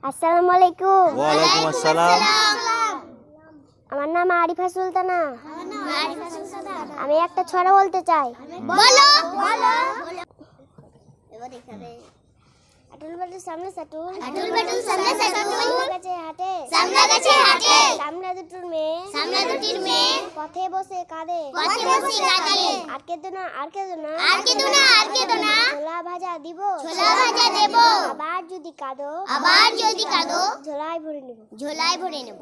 আসসালামু আলাইকুম। ওয়ালাইকুম আসসালাম। আমার নাম আরিফা সুলতানা। আমি একটা ছড়া বলতে চাই। বলো। আটুল বাটুল সামনে সাটুল, আটুল বাটুল সামনে সাটুল, সামনে গাছে হাটে, সামনে গাছে হাটে, সামনে দুটোর মেয়ে, সামনে দুটির মেয়ে, পথে বসে কাঁদে, পথে বসে কাঁদে। আর কেঁদো না, আর কেঁদো না, আর কেঁদো না, আর কেঁদো না, ছোলা ভাজা দিব, ছোলা ভাজা দেব। আবার যদি কাঁদো, আবার যদি কাঁদো, ঝোলায় ভরে নেব। ঝোলায় ভরে নেব।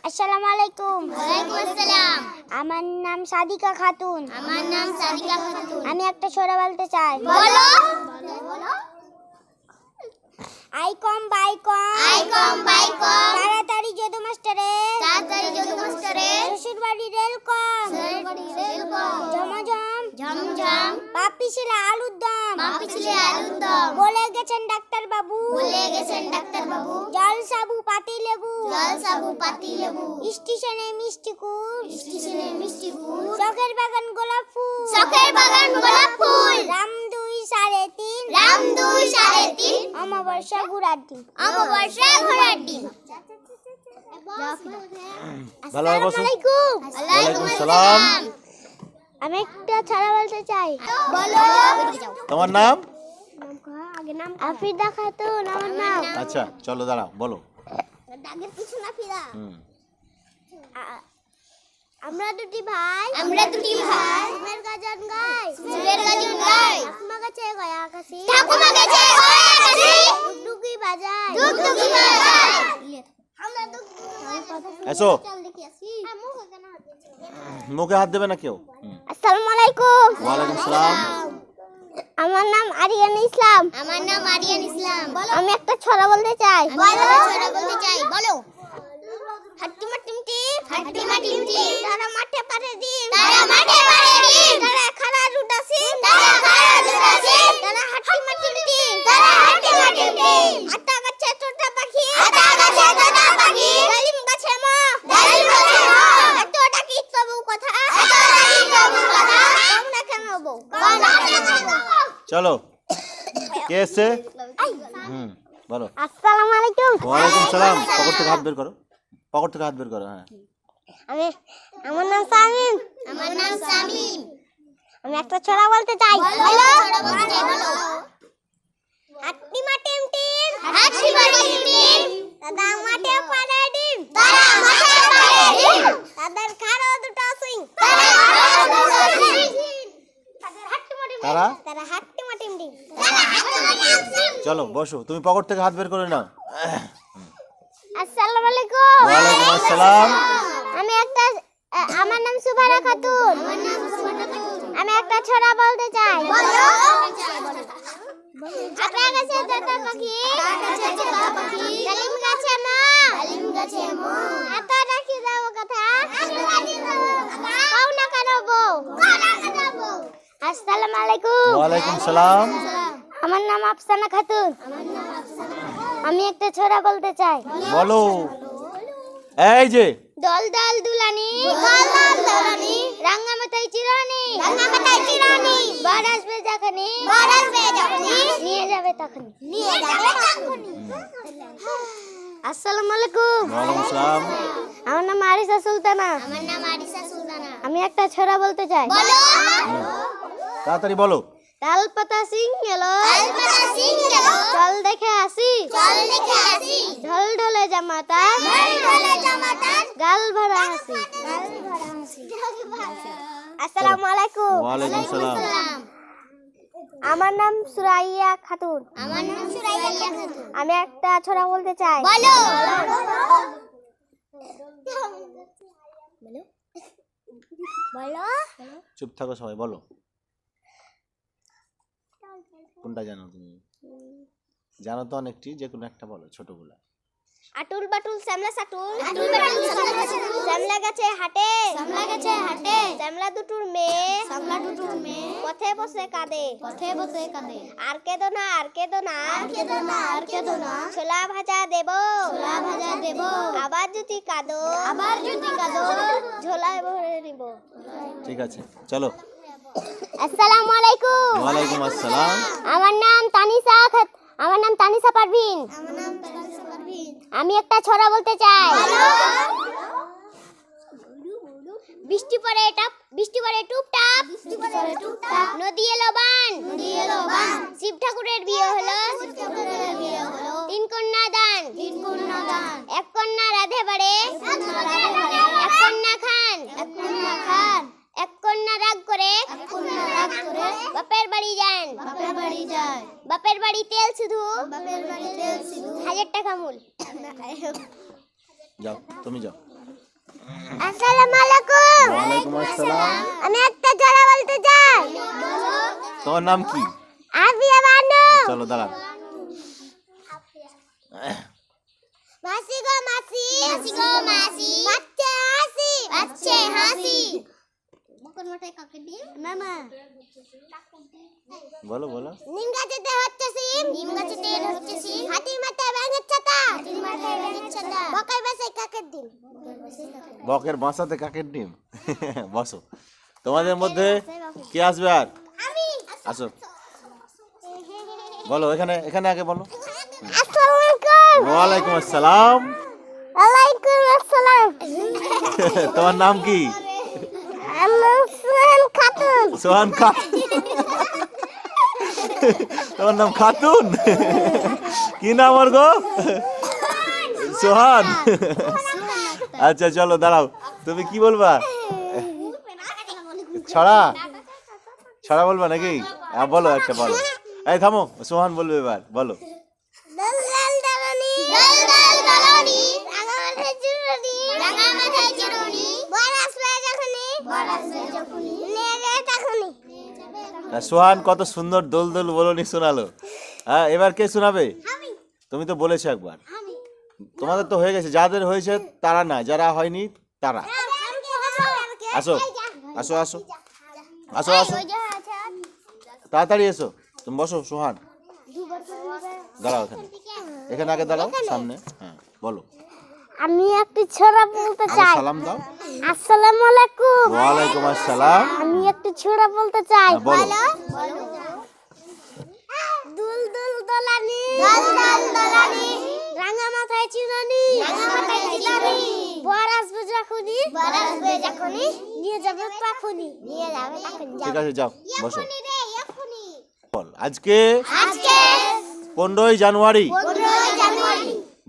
আসসালামু আলাইকুম। ওয়ালাইকুম আসসালাম। আমার নাম সাদিকা খাতুন। আমার নাম সাদিকা খাতুন। আমি একটা ছড়া বলতে চাই। বলো। আই কম বাই কম, আই কম বাই কম, তাড়াতাড়ি যদু মাস্টারে, তাড়াতাড়ি যদু মাস্টারে, শ্বশুর বাড়ি রেল কম, শ্বশুরবাড়ি রেল কম, ঝমঝম ঝমঝম, পাপি ছিল আলুর দম, মাপি ছিলে আলুর দম। বলে গেছেন ডাক্তার বাবু, বলে গেছেন ডাক্তার বাবু, জল সাবু পাতি লেবু, জল সাবু পাতি লেবু, স্টেশনে মিষ্টি কুল, স্টেশনে মিষ্টি গুড়, চকের বাগান গোলাপ ফুল, শখের বাগান গোলাপ ফুল, রাম 2 3.5, রাম 2 3.5, অমাবস্যা গুড়ার দিন। অমাবস্যা ঘোড়ার ডিম। ভালোভাবে বসো। আলাইকুম। ওয়ালাইকুম সালাম। আমি একটা ছড়া বলতে চাই। বলো। তোমার নাম? আফিদা খাতুন আমার নাম। আচ্ছা চলো দাঁড়াও, বলো। দাগের পিছু না ফিরা। হুম। আমরা দুটি ভাই, আমরা দুটি ভাই, ফুলের গাজন গাই, ফুলের গাজন গাই, ঠাকুমা গাছে গয়া আকাশে, ঠাকুমা গেছে ওই আকাশে, ডুগডুগি বাজায়, ডুগডুগি বাজায়। আমরা এসো। চাল দেখি আসি। মুখে হাত দেবে না কেউ। আসসালামু আলাইকুম। ওয়ালাইকুম সালাম। আমার নাম আরিয়ান ইসলাম। আমার নাম আরিয়ান ইসলাম। আমি একটা ছড়া বলতে চাই। বলো। ছড়া বলতে চাই। বলো। হাট্টিমা টিমটি, হাট্টিমা টিমটি, তারা মাঠে পারে দিন, তারা মাঠে পারে ডিম, তারা খাড়া রুটাসি, তারা খাড়া জুড়াছে, তারা হাট্টিমা টিমটি, তারা হাট্টিমা টিমটি, আটা গাছে তোতা পাখি, আটা গাছে তোতা পাখি, ডালিম গাছে মা, ডালিম গাছে মা, এত ডাকি তবু কথা, এত ডাকি তবু কথা, কম না কেন বউ, কম না কেন বউ? চলো, কে এসছে? হুম, বলো। আসসালামু আলাইকুম। ওয়ালাইকুম সালাম। পকেট থেকে হাত বের করো, পকেট থেকে হাত বের করো। হ্যাঁ, আমার নাম সামিম। আমার নাম সামিম। আমি একটা ছড়া বলতে চাই। বলো। ছড়া বলতে চাই। বলো। হাট্টিমা টিমটিম, হাট্টিমা টিমটিম, দাদা মাঠে পারে ডিম, তারা মাঠে পারে ডিম, তাদের খাড়া দুটো সিং, তারা খাড়া দুটো সিং, তারা তারা হাট্টিমা টিমটিম। তারা হাট্টিমা টিমটিম। চলো বসো, তুমি পকেট থেকে হাত বের করে নাও। আসসালামু আলাইকুম। ওয়ালাইকুম আসসালাম। আমার নাম সুবারা খাতুন। আমার নাম সুবর্ণা খাতুন। আমি একটা ছড়া বলতে চাই। বলো। আপনার কাছে তোতা পাখি, তার কাছে তোতা পাখি, ডালিম গাছে মা, ডালিম গাছে মো, এত ডাকি যাব কথা, এত ডাকি যাব কথা, কও না কেন বউ। কও না কেন বউ? আসসালামু আলাইকুম। ওয়ালাইকুম সালাম। আমার নাম আফসানা খাতুন। আমি একটা ছড়া বলতে চাই। বলো। এই যে দল দল দুলানি, দল দল দুলানি, রাঙ্গামাতাই চিরানি, রাঙ্গামাতাই চিরানি, বর আসবে যখনই, বর আসবে যখনই, নিয়ে যাবে তখনই। নিয়ে যাবে তখনই। আসসালামু আলাইকুম। ওয়ালাইকুম সালাম। আমার নাম আরিসা সুলতানা। আমার নাম আরিসা সুলতানা। আমি একটা ছড়া বলতে চাই। বলো। তাড়াতাড়ি বলো। তাল পাতা সিং এলো, আলপাতা সিং গেল, চল দেখে আসি, চল দেখে আসি, ঢল ঢলে জামাতা, ঢল ঢলে জামাতার, গাল ভরা হাসি। গাল ভরা হাসি। আসসালামু আলাইকুম। ওয়ালাইকুম সালাম। সালাম। আমার নাম সুরাইয়া খাতুন। আমার নাম সুরাইয়া খাতুন। আমি একটা ছড়া বলতে চাই। বলো। বলো। চুপ থাকো সবাই, বলো। কোনটা জানো তুমি? জানো তো অনেকটি, যে কোনো একটা বলো, ছোটগুলা। আটুল বাটুল শ্যামলা সাটুল, আটুল বাটুল শ্যামলা সাটুল, শ্যামলা গাছে হাটে, শ্যামলা গাছে হাটে, শ্যামলা দুটোর মেয়ে, শ্যামলা দুটোর মেয়ে, পথে বসে কাঁদে, পথে বসে কাঁদে, আর কেঁদো না, আর কেঁদো না, আর কেঁদো না, আর কেঁদো না, ছোলা ভাজা দেব, ছোলা ভাজা দেব, আবার যদি কাঁদো, আবার যদি কাঁদো, ঝোলায় ভরে নিব। ঠিক আছে, চলো। আসসালামু আলাইকুম। ওয়ালাইকুম আসসালাম। আমার নাম তানিসা খাতুন। আমার নাম তানিশা পারভিন। আমার নাম তানিশা পারভিন। আমি একটা ছড়া বলতে চাই। বৃষ্টি পড়ে টুপটাপ, বৃষ্টি পড়ে টুপটাপ, নদী এলো বান, নদী এলো বান, শিব ঠাকুরের বিয়ে হলো, শিব ঠাকুরের বিয়ে হলো, 3 কন্যা দান, 3 কন্যা দান, 1 কন্যা রাধে বাড়ে, 1 কন্যা রাধে বাড়ে, 1 কন্যা খান, 1 কন্যা খান, 1 কন্যা রাগ করে, 1 কন্যা রাগ করে বাপের বাড়ি যান, বাপের বাড়ি যায়, বাপের বাড়ি তেল শুধু, বাপের বাড়িতে শুধু 1000 টাকা মূল। যাও, তুমি যাও। আসসালামু আলাইকুম। ওয়ালাইকুম আসসালাম। আমি একটা ছড়া বলতে চাই। তোমার নাম কি? আবিয়া বানু। চলো দাঁড়াও। মাসি গো মাসি, বাচ্চা হাসি, বকর মাথায় কাকে দিয়ে মামা বলো বলো। নিম গাছেতে হচ্ছে সিম, নিম গাছেতে হচ্ছে সিম, হাতির মাথায় ব্যাঙের ছাতা, হাতির মাথায় ব্যাঙের ছাতা, বকাই বাসায় কাকের ডিম। বকের বাসাতে কাকের ডিম। বসো। তোমাদের মধ্যে কে আসবে আর? আসো, বলো। এখানে এখানে আগে বলো। আসসালামু আলাইকুম। ওয়ালাইকুম আসসালাম। ওয়ালাইকুম আসসালাম। তোমার নাম কি? আমার সুহান খাতুন। সোহান খাতুন। তোমার নাম খাতুন? কি নাম ওর গো? সোহান। আচ্ছা চলো দাঁড়াও। তুমি কি বলবা? ছড়া ছড়া বলবা নাকি? বলো একটা বলো। এই থামো, সোহান বলবে এবার, বলো। দল দল দলনি, রাঙা মাথায় চুরনি, বরাস পেয়ে যখনি, নেড়ে তখনি। সোহান কত সুন্দর দোল দোল বলনি শোনালো। হ্যাঁ, এবার কে শোনাবে? তুমি তো বলেছো একবার। তোমাদের তো হয়ে গেছে, যাদের হয়েছে তারা না, যারা হয়নি তারা। আসো আসো আসো আসো আসো, তাড়াতাড়ি এসো। তুমি বসো সোহান, দাঁড়াও এখানে, এখানে আগে দাঁড়াও, সামনে। হ্যাঁ বলো। আমি একটি ছড়া বলতে আগে চাই। সালাম দাও। আসসালামু আলাইকুম। ওয়ালাইকুম আসসালাম। আমি একটি ছড়া বলতে চাই। হ্যাঁ, বলো। দুল দুল দলানি, রাঙা মাথায় চিরনি, বর আসবে যখনি, নিয়ে যাবে তখনি। ঠিক আছে, যাও বসো। বল। আজকে 15ই জানুয়ারি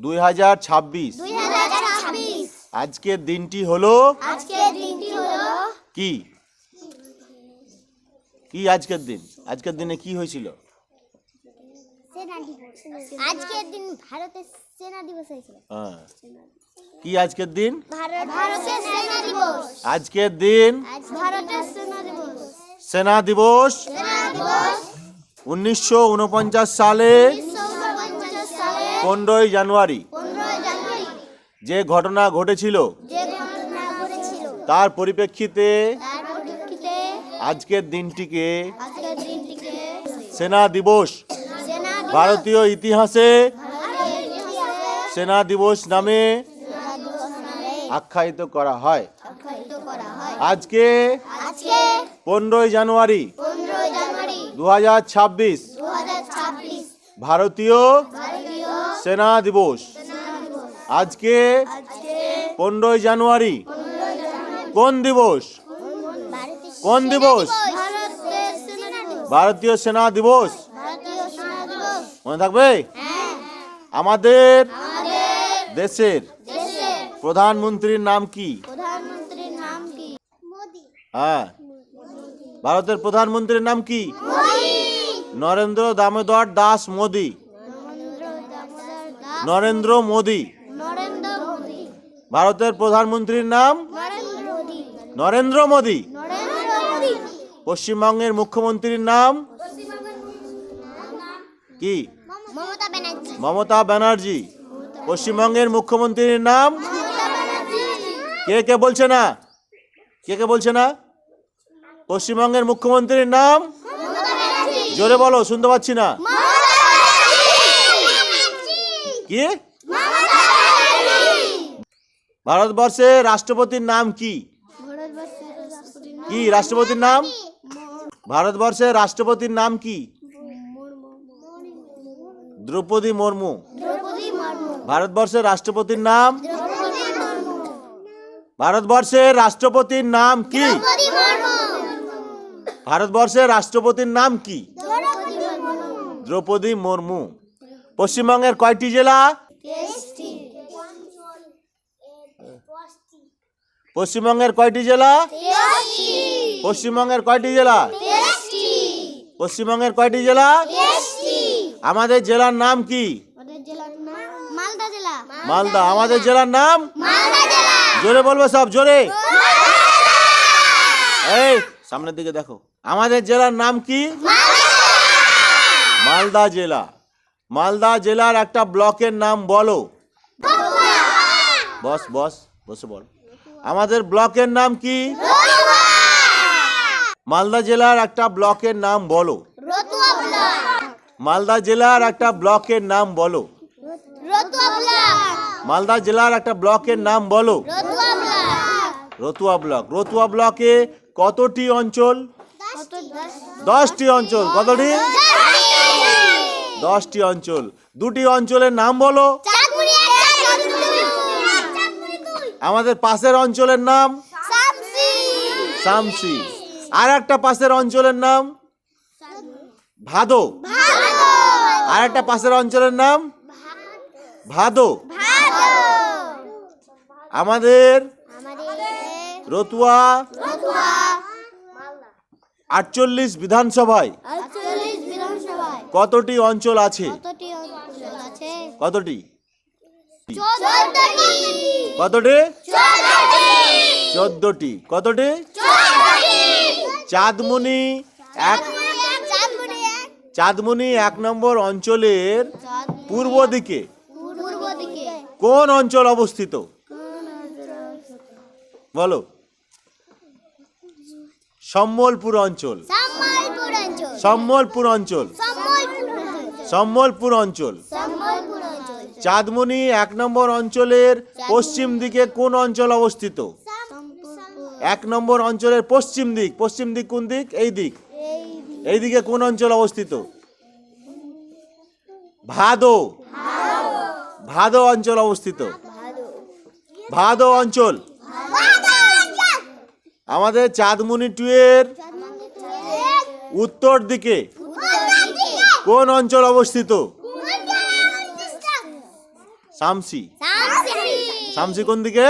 2026। আজকের দিনটি হলো কি? কি আজকের দিন? আজকের দিনে কি হয়েছিল? আজকের দিন ভারতের সেনা দিবস হয়েছিল। হ্যাঁ। কি আজকের দিন? ভারতের সেনা দিবস। আজকের দিন ভারতের সেনা দিবস। সেনা দিবস 1949 সালে 15ই জানুয়ারি যে ঘটনা ঘটেছিল তার পরিপ্রেক্ষিতে আজকের দিনটিকে সেনা দিবস, ভারতীয় ইতিহাসে সেনা দিবস নামে আখ্যায়িত করা হয়। আজকে 15ই জানুয়ারি 2026 ভারতীয় সেনা দিবস। আজকে 15ই জানুয়ারি কোন দিবস? কোন দিবস? ভারতীয় সেনা দিবস। মনে থাকবে? আমাদের দেশের প্রধানমন্ত্রীর নাম কি? প্রধানমন্ত্রীর নাম কি? হ্যাঁ, ভারতের প্রধানমন্ত্রীর নাম কি? নরেন্দ্র দামোদর দাস মোদি। নরেন্দ্র মোদি। ভারতের প্রধানমন্ত্রীর নাম নরেন্দ্র মোদি। পশ্চিমবঙ্গের মুখ্যমন্ত্রীর নাম কি? মমতা ব্যানার্জি। পশ্চিমবঙ্গের মুখ্যমন্ত্রীর নাম কে কে বলছে না? কে কে বলছে না? পশ্চিমবঙ্গের মুখ্যমন্ত্রীর নাম জোরে বলো, শুনতে পাচ্ছি না। কি? ভারতবর্ষের রাষ্ট্রপতির নাম কি? কি রাষ্ট্রপতির নাম? ভারতবর্ষের রাষ্ট্রপতির নাম কি? দ্রৌপদী মুর্মু। দ্রৌপদী মুর্মু। ভারতবর্ষের রাষ্ট্রপতির নাম? দ্রৌপদী মুর্মু। ভারতবর্ষের রাষ্ট্রপতির নাম কি? দ্রৌপদী মুর্মু। ভারতবর্ষের রাষ্ট্রপতির নাম কি? দ্রৌপদী মুর্মু। দ্রৌপদী মুর্মু। পশ্চিমবঙ্গের কয়টি জেলা? পশ্চিমবঙ্গের কয়টি জেলা? পশ্চিমবঙ্গের কয়টি জেলা? পশ্চিমবঙ্গের কয়টি জেলা? আমাদের জেলার নাম কি? আমাদের জেলার নাম মালদা জেলা। মালদা। আমাদের জেলার নাম? মালদা জেলা। জোরে বলবে সব, জোরে। এই সামনের দিকে দেখো। আমাদের জেলার নাম কি? মালদা জেলা। মালদা জেলার একটা ব্লকের নাম বলো। বস বস বসে বল। আমাদের ব্লকের নাম কি? মালদা জেলার একটা ব্লকের নাম বলো। রতুয়া ব্লক। মালদা জেলার একটা ব্লকের নাম বলো। রতুয়া ব্লক। মালদা জেলার একটা ব্লকের নাম বলো। রতুয়া ব্লক। রতুয়া ব্লক। রতুয়া ব্লকে কতটি অঞ্চল? 10টি অঞ্চল। কতটি? 10টি অঞ্চল। দুটি অঞ্চলের নাম বলো। চাঁদমুড়ি এক, চাঁদমুড়ি দুই। আমাদের পাশের অঞ্চলের নাম? শামসি। শামসি। আর একটা পাশের অঞ্চলের নাম? ভাদো। আর একটা পাশের অঞ্চলের নাম? ভাদো। আমাদের রতুয়া 48 বিধানসভায় 48 বিধানসভায় কতটি অঞ্চল আছে? কতটি অঞ্চল আছে? কতটি? 14টি। কতটি? 14টি। 14টি। কতটি? 14টি। চাঁদমুনি এক। চাঁদমুনি 1 নম্বর অঞ্চলের পূর্ব দিকে পূর্ব দিকে কোন অঞ্চল অবস্থিত? বলো। সম্বলপুর অঞ্চল। সম্বলপুর অঞ্চল। সম্বলপুর অঞ্চল। সম্বলপুর অঞ্চল। সম্বলপুর অঞ্চল। চাঁদমুনি 1 নম্বর অঞ্চলের পশ্চিম দিকে কোন অঞ্চল অবস্থিত? 1 নম্বর অঞ্চলের পশ্চিম দিক। পশ্চিম দিক কোন দিক? এই দিক। এই দিকে কোন অঞ্চল অবস্থিত? ভাদো। ভাদো অঞ্চল অবস্থিত। ভাদো অঞ্চল। আমাদের চাঁদমুনি 2 এর উত্তর দিকে কোন অঞ্চল অবস্থিত? শামসি। শামসি কোন দিকে?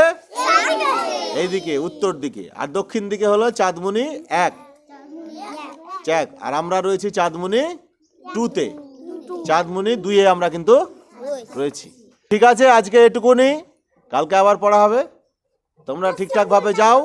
এই দিকে, উত্তর দিকে। আর দক্ষিণ দিকে হলো চাঁদমুনি 1। আর আমরা রয়েছি চাঁদমুনি 2-তে। চাঁদমুনি 2-এ আমরা কিন্তু রয়েছি। ঠিক আছে, আজকে এটুকুনি। কালকে আবার পড়া হবে। তোমরা ঠিকঠাক ভাবে যাও।